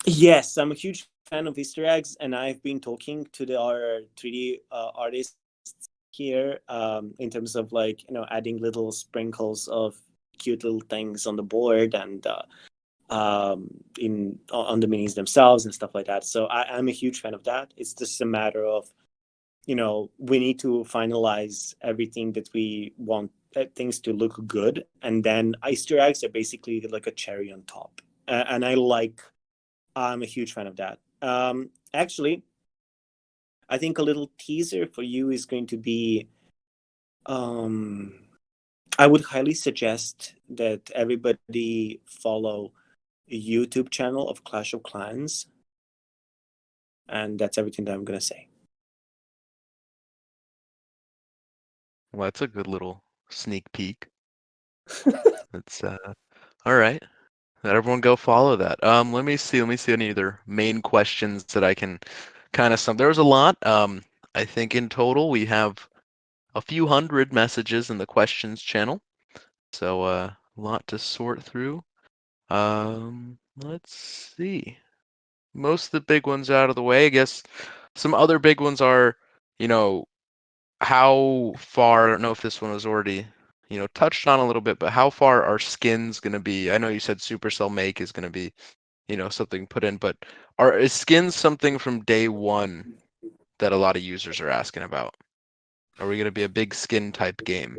Yes, I'm a huge fan of Easter eggs, and I've been talking to our 3D artists here in terms of like adding little sprinkles of cute little things on the board and in on the minis themselves and stuff like that. So I'm a huge fan of that. It's just a matter of we need to finalize everything that we want things to look good, and then Easter eggs are basically like a cherry on top. And I'm a huge fan of that. Actually, I think a little teaser for you is going to be. I would highly suggest that everybody follow a YouTube channel of Clash of Clans, and that's everything that I'm gonna say. Well, that's a good little sneak peek. That's all right. Let everyone go follow that. Let me see any other main questions that I can kind of sum. There was a lot. I think in total we have a few hundred messages in the questions channel, so a lot to sort through. Let's see. Most of the big ones out of the way. I guess some other big ones are, you know, how far, I don't know if this one was already, touched on a little bit, but how far are skins going to be? I know you said Supercell Make is going to be, something put in, but is skins something from day one that a lot of users are asking about? Are we going to be a big skin type game?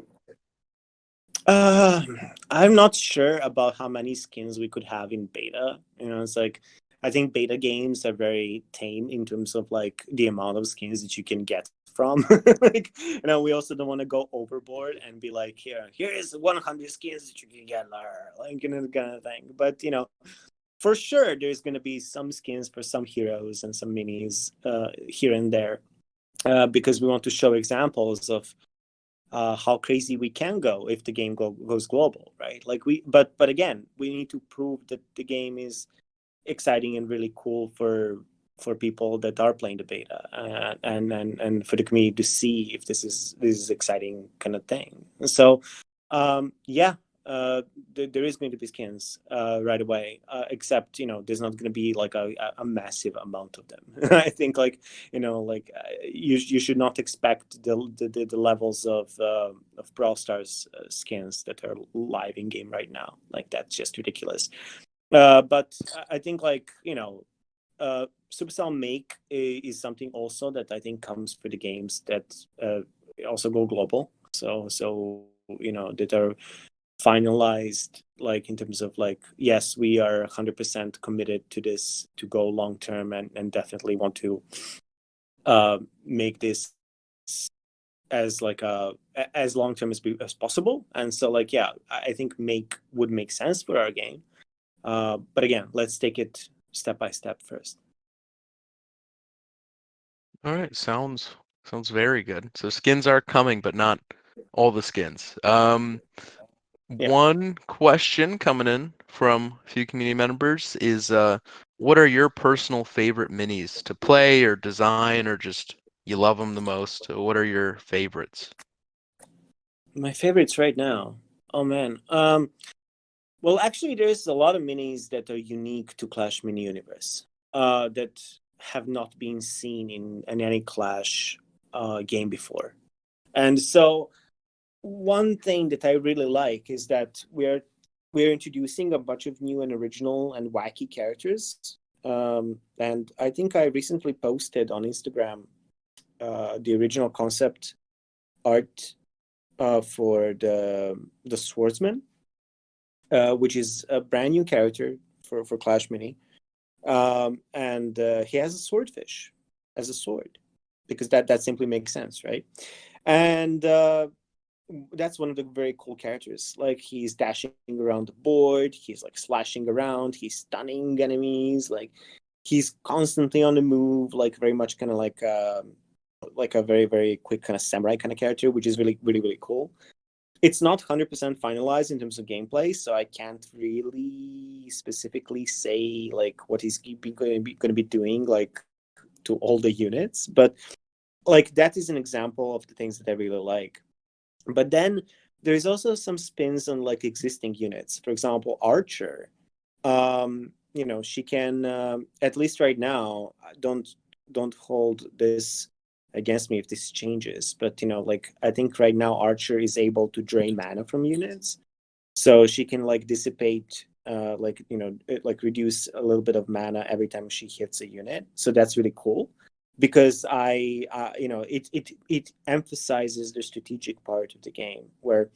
Uh, I'm not sure about how many skins we could have in beta. It's like I think beta games are very tame in terms of like the amount of skins that you can get from. Like, we also don't want to go overboard and be like, here's 100 skins that you can get, like, kind of thing. But for sure, there's going to be some skins for some heroes and some minis here and there, because we want to show examples of how crazy we can go if the game goes global, right? Like but again, we need to prove that the game is exciting and really cool for people that are playing the beta, and for the community to see if this is exciting kind of thing. So yeah, there is going to be skins right away, except there's not going to be like a massive amount of them. I think like you should not expect the levels of Brawl Stars skins that are live in game right now. Like that's just ridiculous. But I think like Supercell Make is something also that I think comes for the games that also go global. So that are finalized, like in terms of like, yes, we are 100% committed to this to go long term, and definitely want to make this as like as long term as possible. And so like yeah, I think Make would make sense for our game. But again, let's take it step by step first. All right, sounds very good. So skins are coming, but not all the skins. Yeah. One question coming in from a few community members is what are your personal favorite minis to play or design, or just you love them the most? What are your favorites? My favorites right now. Oh man. Well, actually, there's a lot of minis that are unique to Clash Mini Universe that have not been seen in any Clash game before. And so, one thing that I really like is that we're introducing a bunch of new and original and wacky characters. And I think I recently posted on Instagram the original concept art for the swordsman, which is a brand new character for Clash Mini, and he has a swordfish as a sword, because that simply makes sense, right? And that's one of the very cool characters. Like he's dashing around the board, he's like slashing around, he's stunning enemies, like he's constantly on the move, like very much kind of like a very very quick kind of samurai kind of character, which is really really really cool. It's not 100% finalized in terms of gameplay, so I can't really specifically say like what he's going to be doing like to all the units, but like that is an example of the things that I really like. But then there's also some spins on like existing units. For example, Archer. She can at least right now. Don't hold this against me if this changes. But like I think right now Archer is able to drain mana from units, so she can like dissipate. Like reduce a little bit of mana every time she hits a unit. So that's really cool because it emphasizes the strategic part of the game where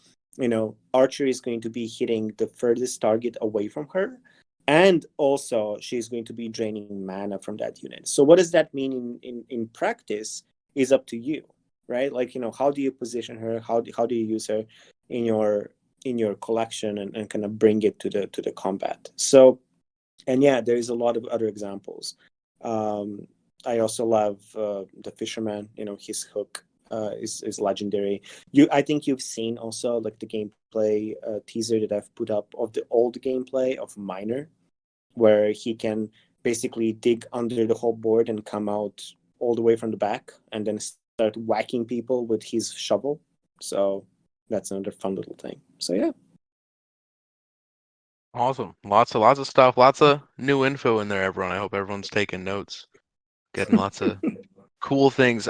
Archer is going to be hitting the furthest target away from her, and also she's going to be draining mana from that unit. So what does that mean in practice is up to you, right? Like how do you position her, how do you use her in your collection, and kind of bring it to the combat. So, and yeah, there's a lot of other examples. um I also love the fisherman. His hook is legendary. I think you've seen also like the gameplay teaser that I've put up of the old gameplay of Miner, where he can basically dig under the whole board and come out all the way from the back and then start whacking people with his shovel. So that's another fun little thing. So yeah. Awesome. Lots of stuff. Lots of new info in there, everyone. I hope everyone's taking notes. Getting lots of cool things.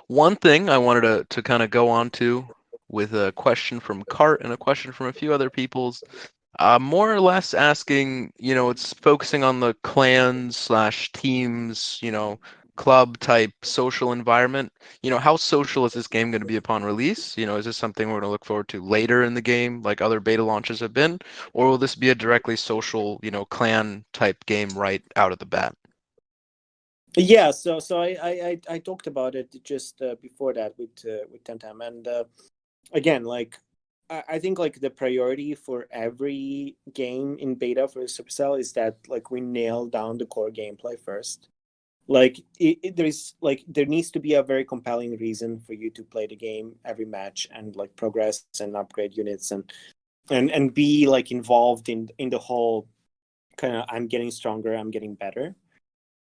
One thing I wanted to kind of go on to with a question from Cart and a question from a few other people's, more or less asking, it's focusing on the clans slash teams, club type social environment. How social is this game going to be upon release? Is this something we're going to look forward to later in the game, like other beta launches have been, or will this be a directly social, clan type game right out of the bat? Yeah, so I talked about it just before that with Temtem, and again, like I think like the priority for every game in beta for Supercell is that like we nail down the core gameplay first. Like there needs to be a very compelling reason for you to play the game every match and like progress and upgrade units and be like involved in the whole kind of I'm getting stronger, I'm getting better.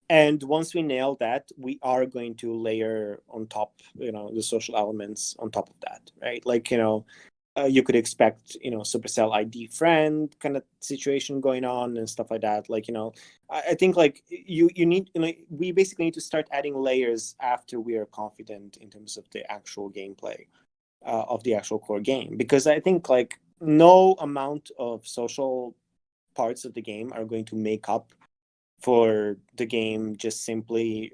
And once we nail that, we are going to layer on top the social elements on top of that, right? Like you could expect Supercell ID friend kind of situation going on and stuff like that. Like I think like you need we basically need to start adding layers after we are confident in terms of the actual gameplay of the actual core game, because I think like no amount of social parts of the game are going to make up for the game just simply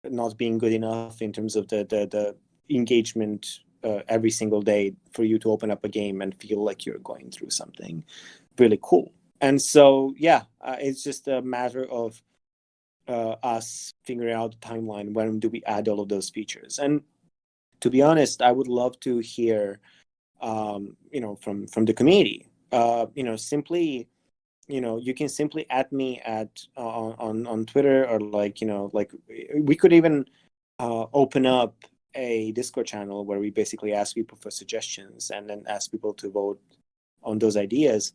not being good enough in terms of the engagement every single day for you to open up a game and feel like you're going through something really cool. And so yeah, it's just a matter of us figuring out the timeline. When do we add all of those features? And to be honest, I would love to hear from the community. Simply you can simply add me at on Twitter, or like like we could even open up a Discord channel where we basically ask people for suggestions and then ask people to vote on those ideas.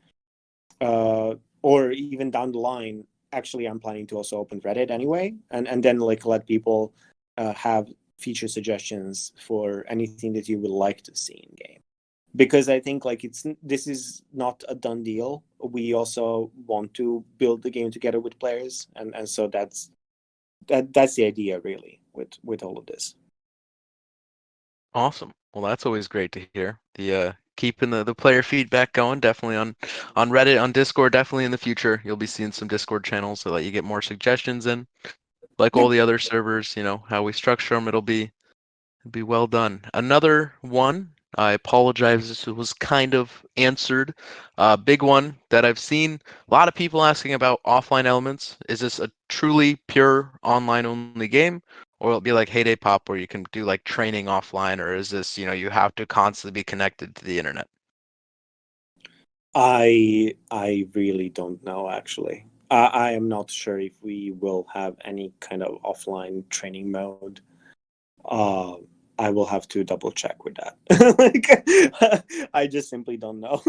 Or even down the line, actually I'm planning to also open Reddit anyway, and then like let people have feature suggestions for anything that you would like to see in game, because I think like this is not a done deal. We also want to build the game together with players, and so that's the idea really with all of this. Awesome. Well, that's always great to hear. The keeping the player feedback going, definitely on Reddit, on Discord, definitely in the future. You'll be seeing some Discord channels so that you get more suggestions in. Like Yeah. all the other servers, how we structure them, it'll be well done. Another one, I apologize, this was kind of answered. Big one that I've seen a lot of people asking about offline elements. Is this a truly pure online only game? Or will it be like Heyday Pop where you can do like training offline? Or is this, you have to constantly be connected to the internet? I really don't know actually. I am not sure if we will have any kind of offline training mode. I will have to double check with that. Like, I just simply don't know.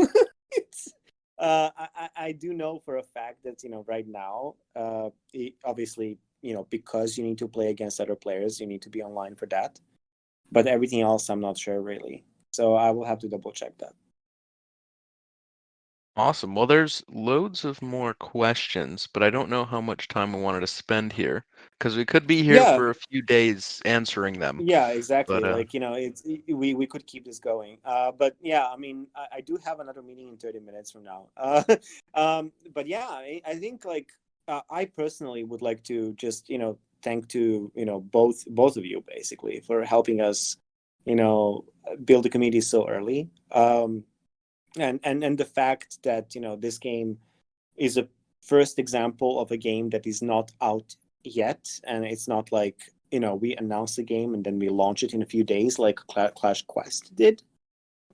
It's, I do know for a fact that right now, obviously, because you need to play against other players, you need to be online for that. But everything else, I'm not sure really. So I will have to double check that. Awesome. Well, there's loads of more questions, but I don't know how much time we wanted to spend here because we could be here Yeah, for a few days answering them. yeah, But exactly. Like, it's we could keep this going. But yeah, I mean, I do have another meeting in 30 minutes from now. But yeah, I think like, I personally would like to just thank to both of you basically for helping us you know build the community so early. And the fact that this game is a first example of a game that is not out yet, and it's not like we announce the game and then we launch it in a few days like Clash Quest did.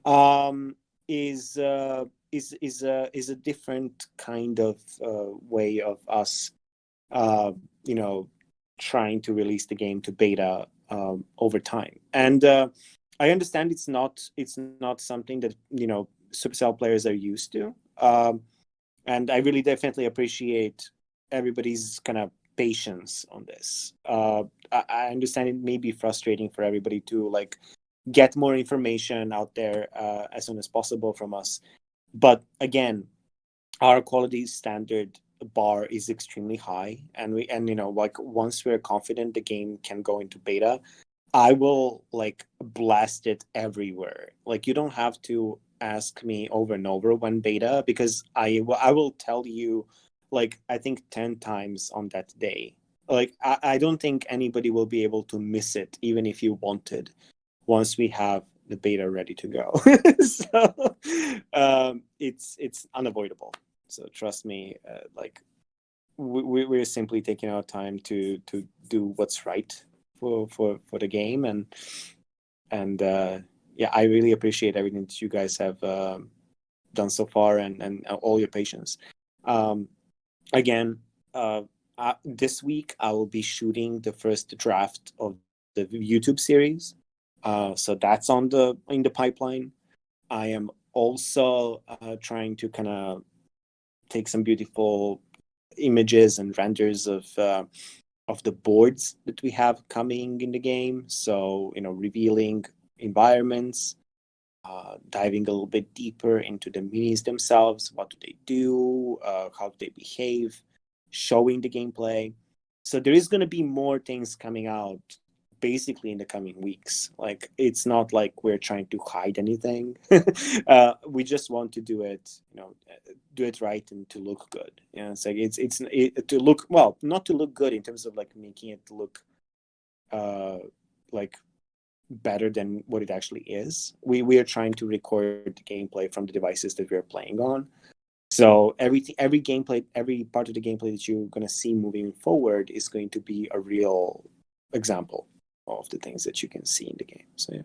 um is a different kind of way of us uh you know trying to release the game to beta over time. And I understand it's not something that Supercell players are used to. And I really definitely appreciate everybody's kind of patience on this. I understand it may be frustrating for everybody to like get more information out there as soon as possible from us, but again, our quality standard bar is extremely high, and like once we're confident the game can go into beta, I will like blast it everywhere. Like you don't have to ask me over and over when beta, because I will tell you like I think 10 times on that day. Like I don't think anybody will be able to miss it even if you wanted, once we have the beta ready to go. So it's unavoidable. So trust me, like we're simply taking our time to do what's right for the game. And yeah, I really appreciate everything that you guys have done so far, and all your patience. um Again, this week I will be shooting the first draft of the YouTube series. So that's in the pipeline. I am also trying to kind of take some beautiful images and renders of the boards that we have coming in the game. So revealing environments, diving a little bit deeper into the minis themselves. What do they do? How do they behave? Showing the gameplay. So there is going to be more things coming out basically in the coming weeks. Like it's not like we're trying to hide anything. We just want to do it right and to look good. It's like to look well, not to look good in terms of like making it look uh like better than what it actually is. We are trying to record the gameplay from the devices that we're playing on. So every gameplay, every part of the gameplay that you're going to see moving forward is going to be a real example of the things that you can see in the game. So yeah.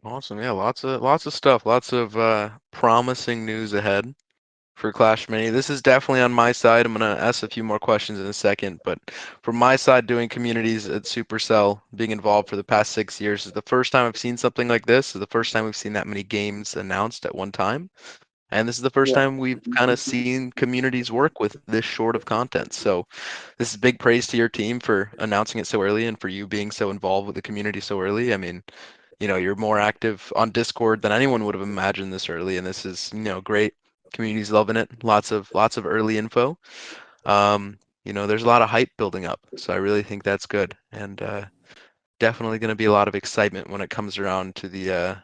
awesome. Yeah, lots of stuff, lots of promising news ahead for Clash Mini. This is definitely on my side. I'm gonna ask a few more questions in a second, but from my side, doing communities at Supercell, being involved for the past 6 years, is the first time I've seen something like this. Is the first time we've seen that many games announced at one time. And this is the first Yeah. time we've kind of seen communities work with this short of content. So this is big praise to your team for announcing it so early and for you being so involved with the community so early. I mean, you're more active on Discord than anyone would have imagined this early, and this is, great. Community's loving it. Lots of early info. There's a lot of hype building up, so I really think that's good, and definitely going to be a lot of excitement when it comes around to the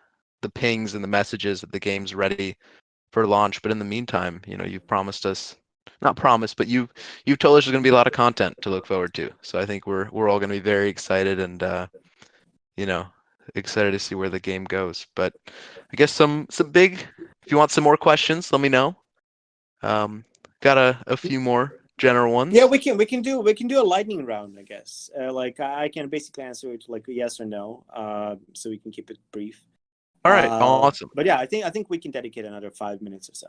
pings and the messages that the game's ready for launch. But in the meantime, you've promised us, not promised, but you've told us there's going to be a lot of content to look forward to. So I think we're all going to be very excited and you know, excited to see where the game goes. But I guess some big. If you want some more questions, let me know. Um, got a few more general Yeah, ones. we can do a lightning round, I guess. Like I can basically answer it like yes or no, so we can keep it brief. All right, awesome. But yeah, I think we can dedicate another 5 minutes or so.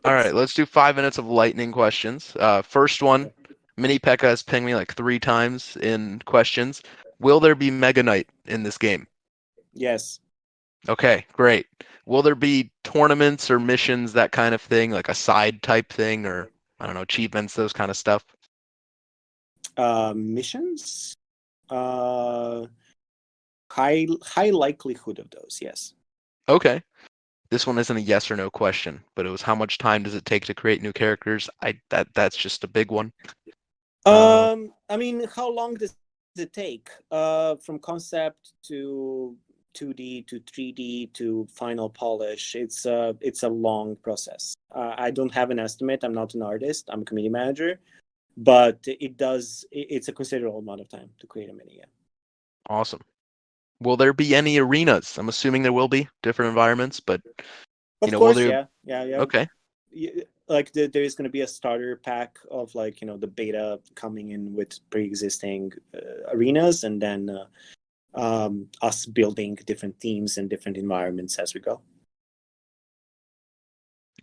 All right, let's do 5 minutes of lightning questions. First one, Mini Pekka has pinged me like 3 times in questions. Will there be Mega Knight in this game? Yes. Okay, great. Will there be tournaments or missions, that kind of thing, like a side type thing, or I don't know, achievements, those kind of stuff? Missions. Uh, high likelihood of those. Yes. Okay. This one isn't a yes or no question, but it was how much time does it take to create new characters? That's just a big one. I mean, how long does it take? From concept to 2D to 3D to final polish. It's a long process. I don't have an estimate. I'm not an artist. I'm a community manager, but it's a considerable amount of time to create a mini. Yeah. Awesome. Will there be any arenas? I'm assuming there will be different environments, but Of will course, there? yeah, yeah, yeah. Okay. Like there is going to be a starter pack of like the beta coming in with pre-existing arenas, and then us building different themes and different environments as we go.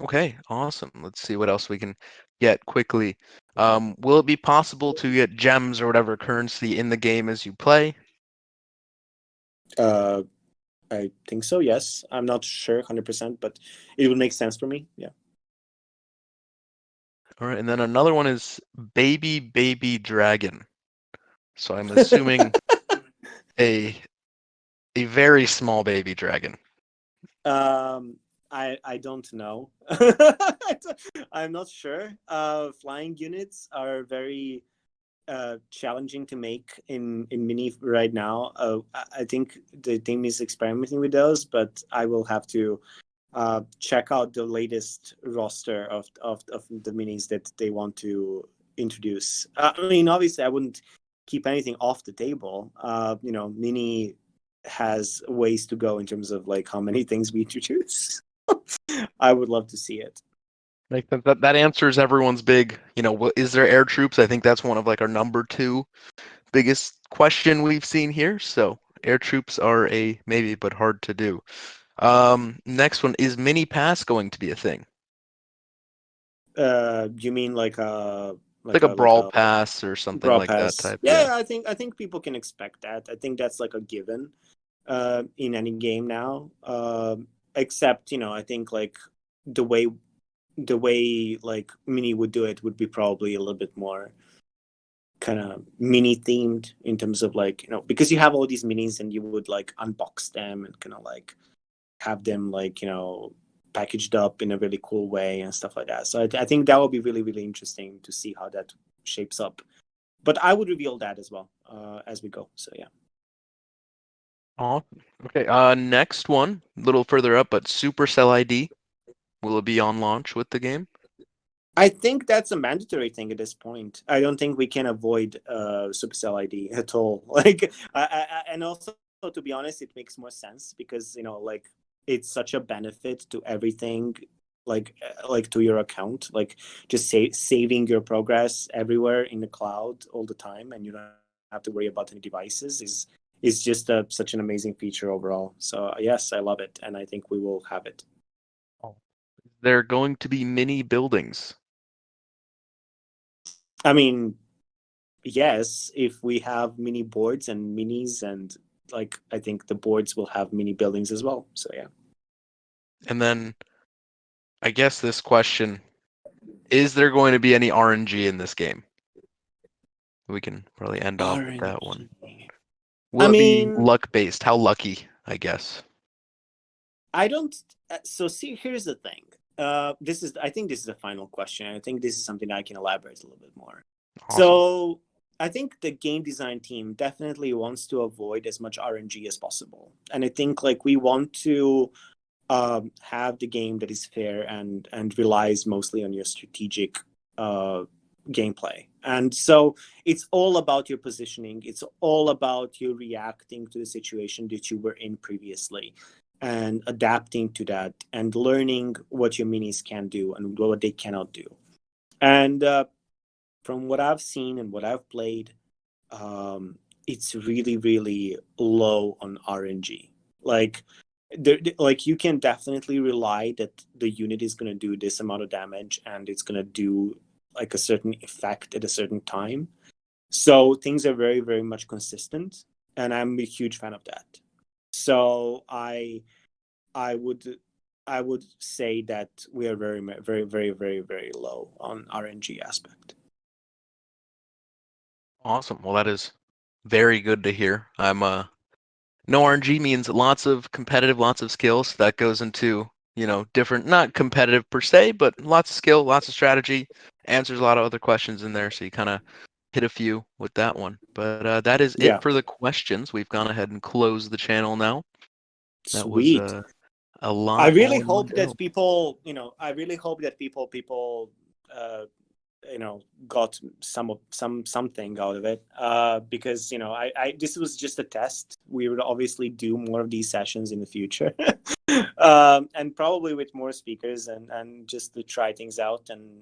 Okay, awesome. Let's see what else we can get quickly. Will it be possible to get gems or whatever currency in the game as you play? Uh, I think so. Yes, I'm not sure 100%, but it would make sense for me. Yeah. All right, and then another one is baby dragon. So I'm assuming a a very small baby dragon. I don't know. I'm not sure. Flying units are very challenging to make in mini right now. I think the team is experimenting with those, but I will have to check out the latest roster of the minis that they want to introduce. I mean, obviously, I wouldn't keep anything off the table. Mini has ways to go in terms of like how many things we introduce. I would love to see it. Like that answers everyone's big, is there air troops? I think that's one of like our number two biggest question we've seen here. So air troops are a maybe, but hard to do. Next one, is mini pass going to be a thing? You mean like Like a like brawl a pass or something brawl like that pass? type. Yeah. Yeah, I think people can expect that. I think that's like a given in any game now. Except I think like the way like Mini would do it would be probably a little bit more kind of mini themed in terms of like because you have all these minis and you would like unbox them and kind of like have them like packaged up in a really cool way and stuff like that. So I think that would be really really interesting to see how that shapes up. But I would reveal that as well as we go. So yeah. Awesome. Okay. Next one, a little further up, but Supercell ID. Will it be on launch with the game? I think that's a mandatory thing at this point. I don't think we can avoid Supercell ID at all. Like, and also to be honest, it makes more sense because like it's such a benefit to everything, like to your account, like just saving your progress everywhere in the cloud all the time, and you don't have to worry about any devices is just such an amazing feature overall. So yes, I love it, and I think we will have it. Oh. There are going to be mini buildings. I mean, yes, if we have mini boards and minis, and like I think the boards will have mini buildings as well. So yeah. And then I guess this question, is there going to be any RNG in this game? We can probably end off with that one. RNG. I Will it be mean, luck based? How lucky, I guess. I don't. So see, here's the thing. I think this is the final question. I think this is something I can elaborate a little bit more. Awesome. So I think the game design team definitely wants to avoid as much RNG as possible, and I think like we want to have the game that is fair and relies mostly on your strategic gameplay. And so it's all about your positioning. It's all about you reacting to the situation that you were in previously and adapting to that and learning what your minis can do and what they cannot do. And from what I've seen and what I've played, it's really, really low on RNG. Like, like you can definitely rely that the unit is going to do this amount of damage and it's going to do like a certain effect at a certain time. So things are very, very much consistent. and I'm a huge fan of that. So I would I would say that we are very low on RNG aspect. Awesome. Well, that is very good to hear. No RNG means lots of competitive, lots of skills. That goes into, different, not competitive per se, but lots of skill, lots of strategy, answers a lot of other questions in there. So you kind of hit a few with that one. But that is it Yeah, for the questions. We've gone ahead and closed the channel now. That was sweet. a I lot really all in one hope go. that people, I really hope that people got something out of it, because I this was just a test. We would obviously do more of these sessions in the future. And probably with more speakers, and just to try things out, and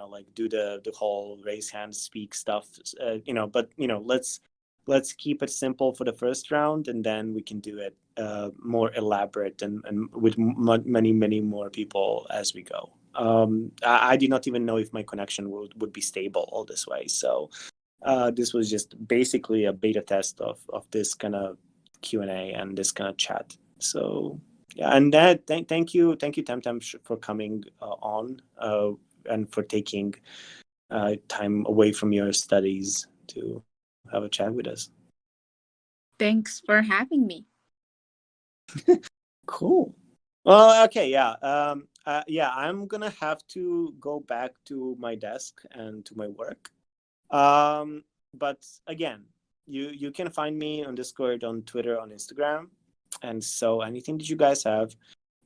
like do the whole raise hand speak stuff. But let's keep it simple for the first round, and then we can do it more elaborate, and with many more people as we go. I did not even know if my connection would be stable all this way. So this was just basically a beta test of this kind of Q&A and this kind of chat. So yeah, and that thank you Temtem for coming on, and for taking time away from your studies to have a chat with us. Thanks for having me. Cool. Well, okay, yeah. Yeah, I'm gonna have to go back to my desk and to my work. But again, you can find me on Discord, on Twitter, on Instagram, and so anything that you guys have,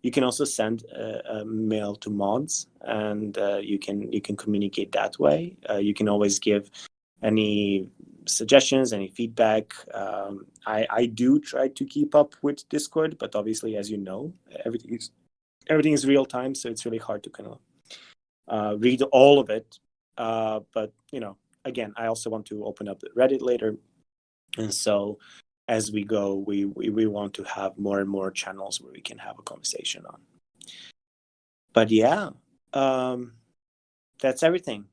you can also send a mail to mods, and you can communicate that way. You can always give any suggestions, any feedback. I do try to keep up with Discord, but obviously, as you know, everything is real time, so it's really hard to kind of read all of it. But again, I also want to open up Reddit later, and so as we go, we want to have more and more channels where we can have a conversation on. But yeah, that's everything.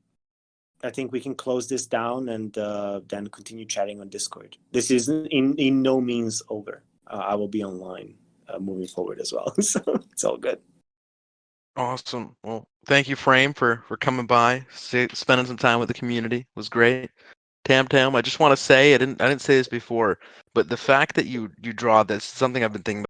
I think we can close this down, and then continue chatting on Discord. This is in no means over. I will be online moving forward as well, so it's all good. Awesome. Well, thank you, Frame, for coming by, spending some time with the community. It was great. Tam Tam, I just want to say I didn't say this before, but the fact that you draw this is something I've been thinking